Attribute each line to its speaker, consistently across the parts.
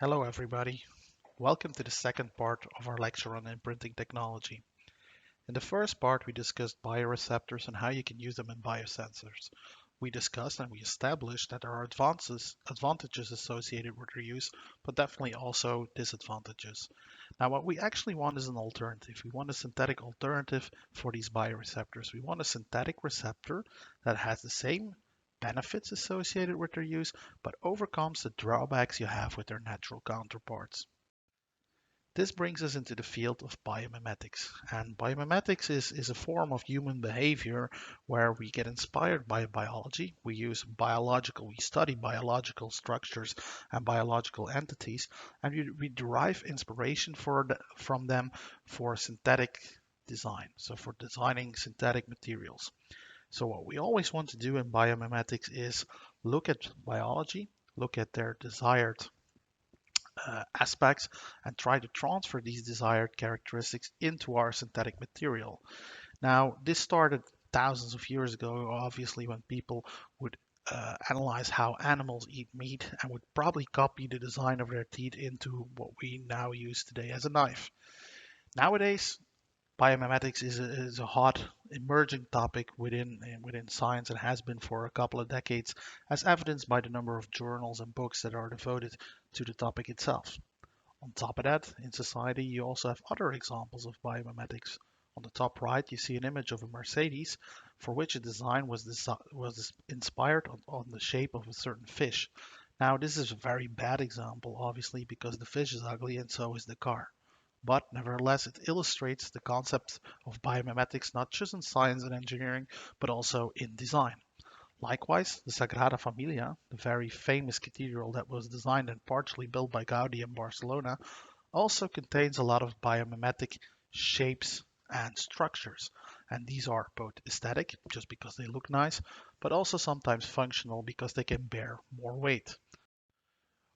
Speaker 1: Hello everybody. Welcome to the second part of our lecture on imprinting technology. In the first part, we discussed bioreceptors and how you can use them in biosensors. We discussed and we established that there are advantages associated with their use, but definitely also disadvantages. Now, what we actually want is an alternative. We want a synthetic alternative for these bioreceptors. We want a synthetic receptor that has the same benefits associated with their use, but overcomes the drawbacks you have with their natural counterparts. This brings us into the field of biomimetics. And biomimetics is a form of human behavior where we get inspired by biology. We study biological structures and biological entities, and we derive inspiration from them for synthetic design. So for designing synthetic materials. So what we always want to do in biomimetics is look at biology, look at their desired aspects and try to transfer these desired characteristics into our synthetic material. Now, this started thousands of years ago, obviously, when people would analyze how animals eat meat and would probably copy the design of their teeth into what we now use today as a knife. Nowadays, biomimetics is a hot emerging topic within science and has been for a couple of decades, as evidenced by the number of journals and books that are devoted to the topic itself. On top of that, in society, you also have other examples of biomimetics. On the top right, you see an image of a Mercedes for which a design was inspired on the shape of a certain fish. Now, this is a very bad example, obviously, because the fish is ugly and so is the car. But nevertheless, it illustrates the concept of biomimetics not just in science and engineering, but also in design. Likewise, the Sagrada Familia, the very famous cathedral that was designed and partially built by Gaudi in Barcelona, also contains a lot of biomimetic shapes and structures. And these are both aesthetic, just because they look nice, but also sometimes functional because they can bear more weight.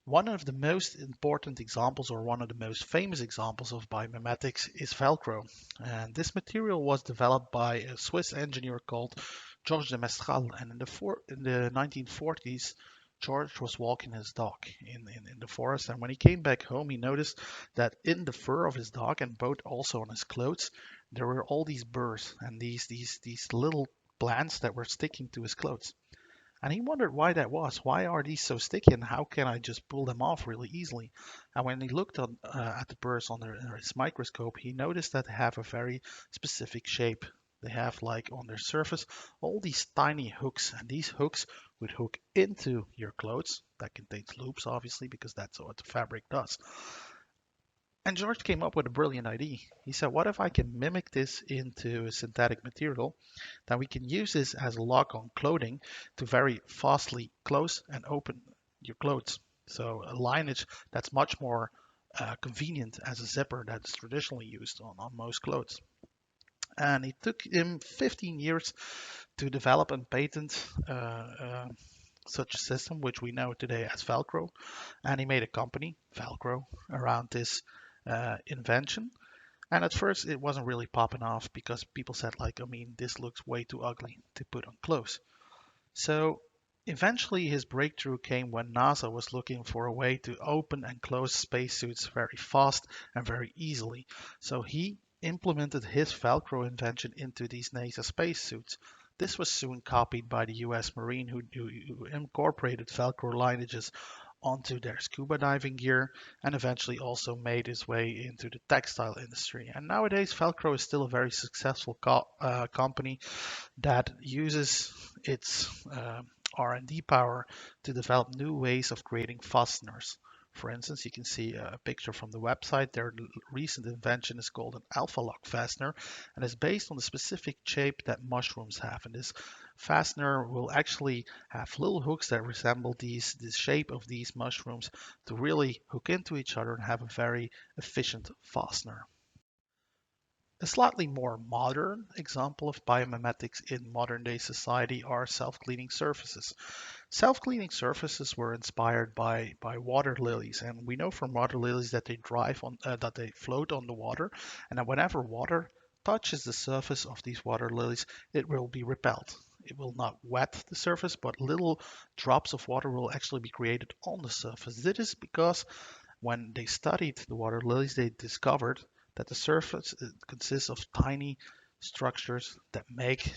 Speaker 1: One of the most important examples, or one of the most famous examples of biomimetics, is Velcro. And this material was developed by a Swiss engineer called Georges de Mestral. And in the 1940s, George was walking his dog in the forest. And when he came back home, he noticed that in the fur of his dog and both also on his clothes, there were all these burrs and these little plants that were sticking to his clothes. And he wondered why that was. Why are these so sticky and how can I just pull them off really easily? And when he looked at the burrs under his microscope, he noticed that they have a very specific shape. They have, like, on their surface all these tiny hooks, and these hooks would hook into your clothes. That contains loops, obviously, because that's what the fabric does. And George came up with a brilliant idea. He said, what if I can mimic this into a synthetic material? Then we can use this as a lock on clothing to very fastly close and open your clothes. So a lineage that's much more convenient as a zipper that's traditionally used on most clothes. And it took him 15 years to develop and patent such a system, which we know today as Velcro. And he made a company, Velcro, around this invention. And at first, it wasn't really popping off because people said, like, I mean, this looks way too ugly to put on clothes. So eventually, his breakthrough came when NASA was looking for a way to open and close spacesuits very fast and very easily. So he implemented his Velcro invention into these NASA spacesuits. This was soon copied by the US Marine, who incorporated Velcro lineages onto their scuba diving gear and eventually also made its way into the textile industry. And nowadays, Velcro is still a very successful company that uses its R&D power to develop new ways of creating fasteners. For instance, you can see a picture from the website. Their recent invention is called an alpha lock fastener and is based on the specific shape that mushrooms have. And this fastener will actually have little hooks that resemble the shape of these mushrooms to really hook into each other and have a very efficient fastener. A slightly more modern example of biomimetics in modern day society are self-cleaning surfaces. Self-cleaning surfaces were inspired by water lilies, and we know from water lilies that that they float on the water, and that whenever water touches the surface of these water lilies, it will be repelled. It will not wet the surface, but little drops of water will actually be created on the surface. This is because When they studied the water lilies, they discovered that the surface consists of tiny structures that make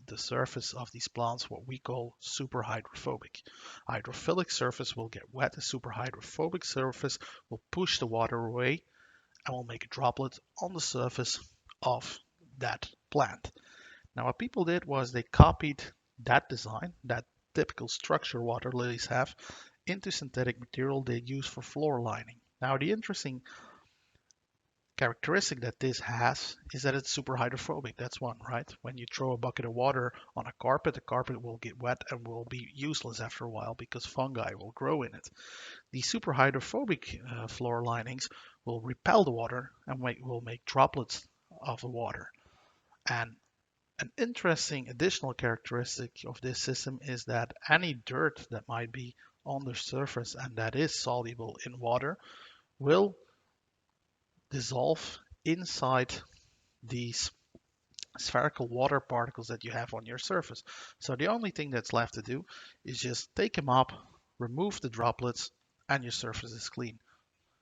Speaker 1: the surface of these plants what we call super hydrophobic. Hydrophilic surface will get wet, the super hydrophobic surface will push the water away and will make a droplet on the surface of that plant. Now what people did was they copied that design, that typical structure water lilies have, into synthetic material they use for floor lining. Now the interesting characteristic that this has is that it's super hydrophobic. That's one, right? When you throw a bucket of water on a carpet, the carpet will get wet and will be useless after a while because fungi will grow in it. The super hydrophobic floor linings will repel the water and will make droplets of the water. And an interesting additional characteristic of this system is that any dirt that might be on the surface and that is soluble in water will dissolve inside these spherical water particles that you have on your surface. So the only thing that's left to do is just take them up, remove the droplets, and your surface is clean.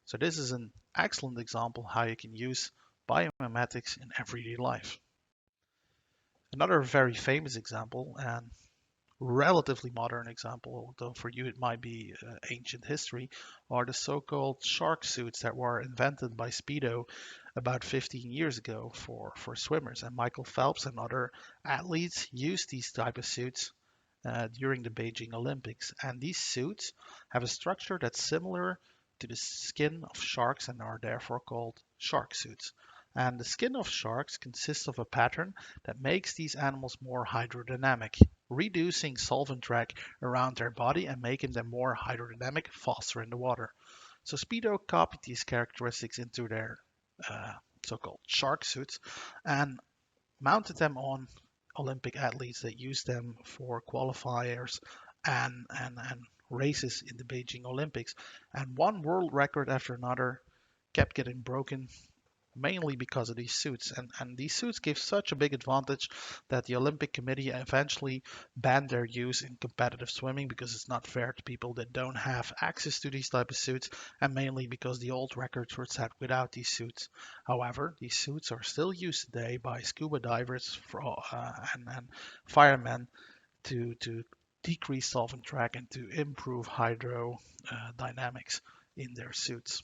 Speaker 1: So this is an excellent example how you can use biomimetics in everyday life. Another very famous example, and relatively modern example, although for you it might be ancient history, are the so-called shark suits that were invented by Speedo about 15 years ago for swimmers. And Michael Phelps and other athletes used these type of suits during the Beijing Olympics. And these suits have a structure that's similar to the skin of sharks and are therefore called shark suits. And the skin of sharks consists of a pattern that makes these animals more hydrodynamic, reducing solvent drag around their body and making them more hydrodynamic, faster in the water. So Speedo copied these characteristics into their uh, so-called shark suits and mounted them on Olympic athletes that used them for qualifiers and races in the Beijing Olympics. And one world record after another kept getting broken mainly because of these suits. And these suits give such a big advantage that the Olympic Committee eventually banned their use in competitive swimming because it's not fair to people that don't have access to these type of suits, and mainly because the old records were set without these suits. However, these suits are still used today by scuba divers and firemen to decrease solvent drag and to improve hydrodynamics in their suits.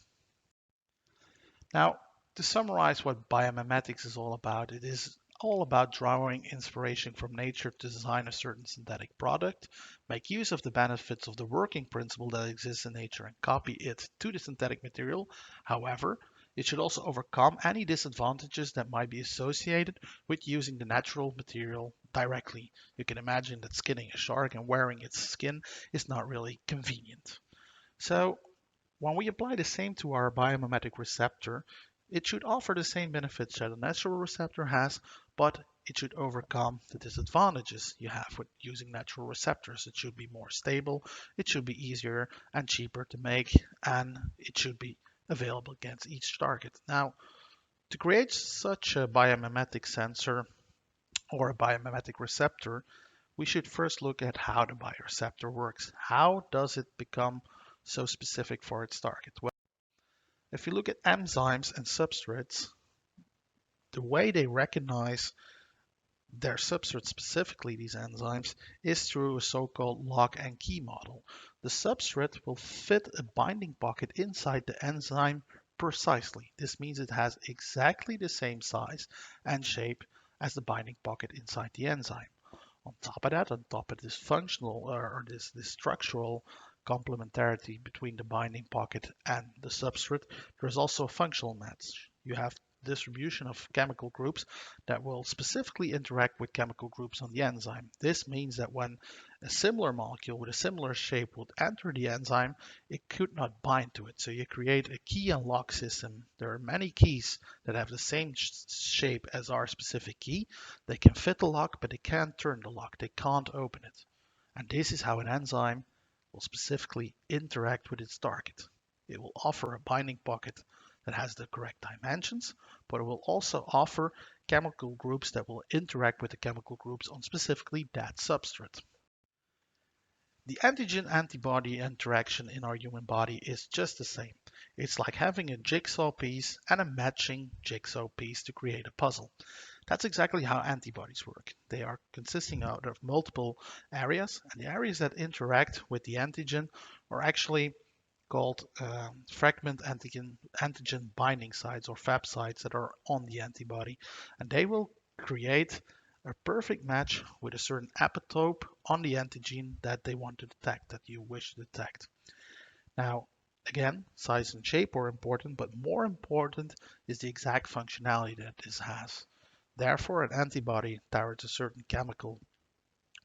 Speaker 1: Now, to summarize what biomimetics is all about, it is all about drawing inspiration from nature to design a certain synthetic product, make use of the benefits of the working principle that exists in nature and copy it to the synthetic material. However, it should also overcome any disadvantages that might be associated with using the natural material directly. You can imagine that skinning a shark and wearing its skin is not really convenient. So when we apply the same to our biomimetic receptor, it should offer the same benefits that a natural receptor has, but it should overcome the disadvantages you have with using natural receptors. It should be more stable, it should be easier and cheaper to make, and it should be available against each target. Now, to create such a biomimetic sensor or a biomimetic receptor, we should first look at how the bioreceptor works. How does it become so specific for its target? Well, if you look at enzymes and substrates, the way they recognize their substrate, specifically these enzymes, is through a so-called lock and key model. The substrate will fit a binding pocket inside the enzyme precisely. This means it has exactly the same size and shape as the binding pocket inside the enzyme. On top of that, on top of this functional or this structural complementarity between the binding pocket and the substrate, there's also a functional match. You have distribution of chemical groups that will specifically interact with chemical groups on the enzyme. This means that when a similar molecule with a similar shape would enter the enzyme, it could not bind to it. So you create a key and lock system. There are many keys that have the same shape as our specific key. They can fit the lock, but they can't turn the lock. They can't open it. And this is how an enzyme will specifically interact with its target. It will offer a binding pocket that has the correct dimensions, but it will also offer chemical groups that will interact with the chemical groups on specifically that substrate. The antigen-antibody interaction in our human body is just the same. It's like having a jigsaw piece and a matching jigsaw piece to create a puzzle. That's exactly how antibodies work. They are consisting out of multiple areas, and the areas that interact with the antigen are actually called fragment antigen binding sites or Fab sites that are on the antibody, and they will create a perfect match with a certain epitope on the antigen that they want to detect, that you wish to detect. Now, again, size and shape are important, but more important is the exact functionality that this has. Therefore, an antibody towards a certain chemical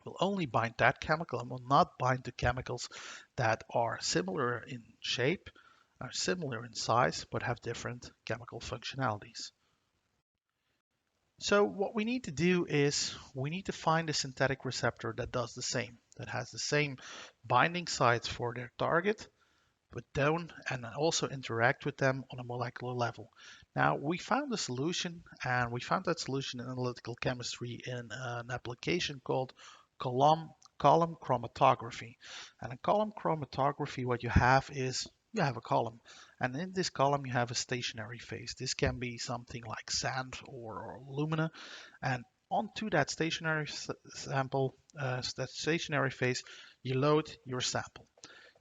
Speaker 1: will only bind that chemical and will not bind to chemicals that are similar in shape, are similar in size, but have different chemical functionalities. So what we need to do is we need to find a synthetic receptor that does the same, that has the same binding sites for their target, but don't and also interact with them on a molecular level. Now we found a solution, and we found that solution in analytical chemistry in an application called column column chromatography. And in column chromatography, what you have is you have a column, and in this column you have a stationary phase. This can be something like sand or alumina, and onto that stationary that stationary phase, you load your sample.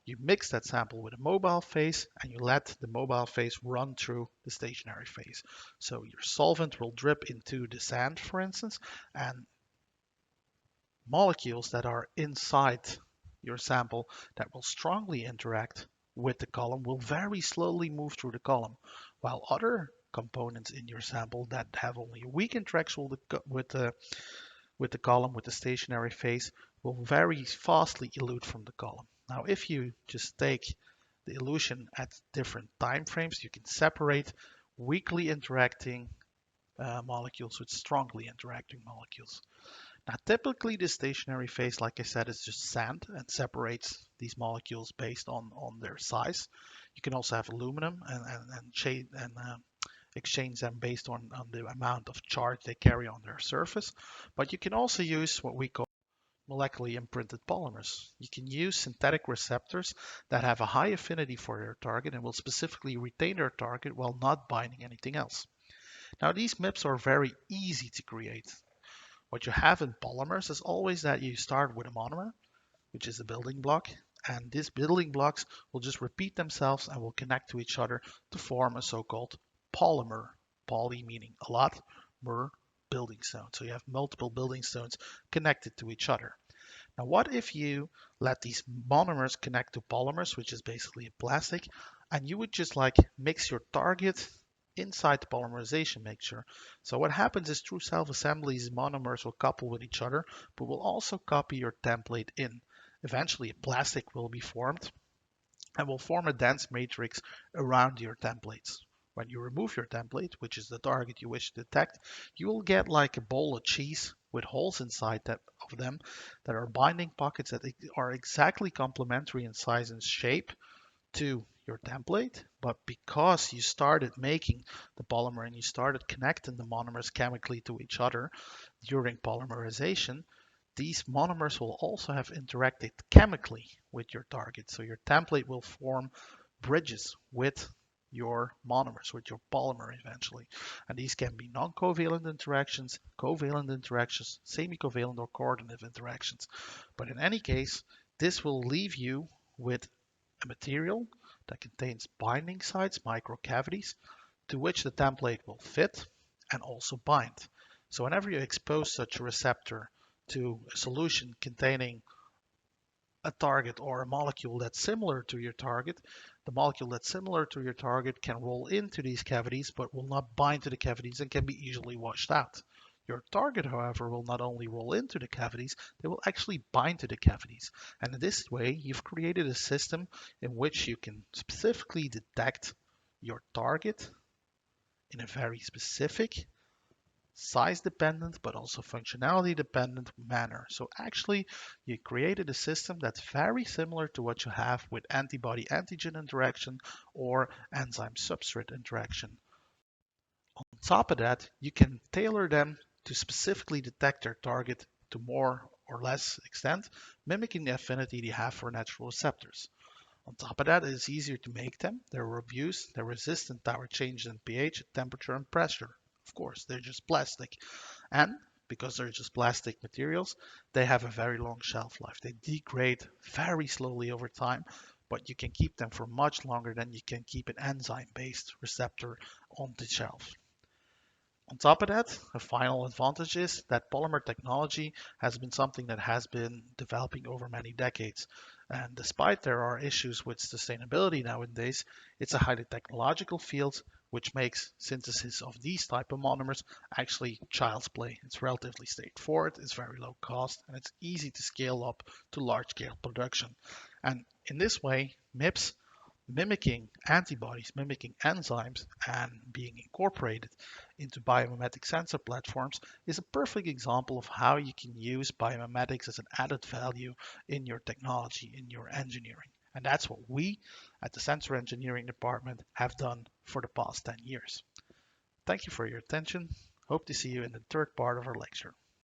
Speaker 1: You mix that sample with a mobile phase, and you let the mobile phase run through the stationary phase. So your solvent will drip into the sand, for instance, and molecules that are inside your sample that will strongly interact with the column will very slowly move through the column, while other components in your sample that have only a weak interaction with the column, with the stationary phase, will very fastly elute from the column. Now, if you just take the elution at different time frames, you can separate weakly interacting molecules with strongly interacting molecules. Now, typically the stationary phase, like I said, is just sand and separates these molecules based on their size. You can also have aluminum and exchange them based on the amount of charge they carry on their surface. But you can also use what we call molecularly imprinted polymers. You can use synthetic receptors that have a high affinity for their target and will specifically retain their target while not binding anything else. Now, these MIPs are very easy to create. What you have in polymers is always that you start with a monomer, which is a building block, and these building blocks will just repeat themselves and will connect to each other to form a so-called polymer. Poly meaning a lot, mer building stone. So you have multiple building stones connected to each other. Now, what if you let these monomers connect to polymers, which is basically a plastic, and you would just like mix your target inside the polymerization mixture? So what happens is through self-assembly, these monomers will couple with each other, but will also copy your template in. Eventually, a plastic will be formed and will form a dense matrix around your templates. When you remove your template, which is the target you wish to detect, you will get like a bowl of cheese with holes inside of them that are binding pockets that are exactly complementary in size and shape to your template, but because you started making the polymer and you started connecting the monomers chemically to each other during polymerization, these monomers will also have interacted chemically with your target. So your template will form bridges with your monomers, with your polymer eventually. And these can be non-covalent interactions, covalent interactions, semi-covalent or coordinative interactions. But in any case, this will leave you with a material that contains binding sites, microcavities, to which the template will fit and also bind. So whenever you expose such a receptor to a solution containing a target or a molecule that's similar to your target, the molecule that's similar to your target can roll into these cavities but will not bind to the cavities and can be easily washed out. Your target, however, will not only roll into the cavities, they will actually bind to the cavities. And in this way, you've created a system in which you can specifically detect your target in a very specific, size dependent, but also functionality dependent manner. So actually, you created a system that's very similar to what you have with antibody antigen interaction or enzyme substrate interaction. On top of that, you can tailor them to specifically detect their target to more or less extent, mimicking the affinity they have for natural receptors. On top of that, it is easier to make them, they're robust, they're resistant to our changes in pH, temperature, and pressure. Of course, they're just plastic. And because they're just plastic materials, they have a very long shelf life. They degrade very slowly over time, but you can keep them for much longer than you can keep an enzyme-based receptor on the shelf. On top of that, a final advantage is that polymer technology has been something that has been developing over many decades. And despite there are issues with sustainability nowadays, it's a highly technological field which makes synthesis of these type of monomers actually child's play. It's relatively straightforward, it's very low cost, and it's easy to scale up to large scale production. And in this way, MIPS mimicking antibodies, mimicking enzymes, and being incorporated into biomimetic sensor platforms is a perfect example of how you can use biomimetics as an added value in your technology, in your engineering. And that's what we at the Sensor Engineering Department have done for the past 10 years. Thank you for your attention. Hope to see you in the third part of our lecture.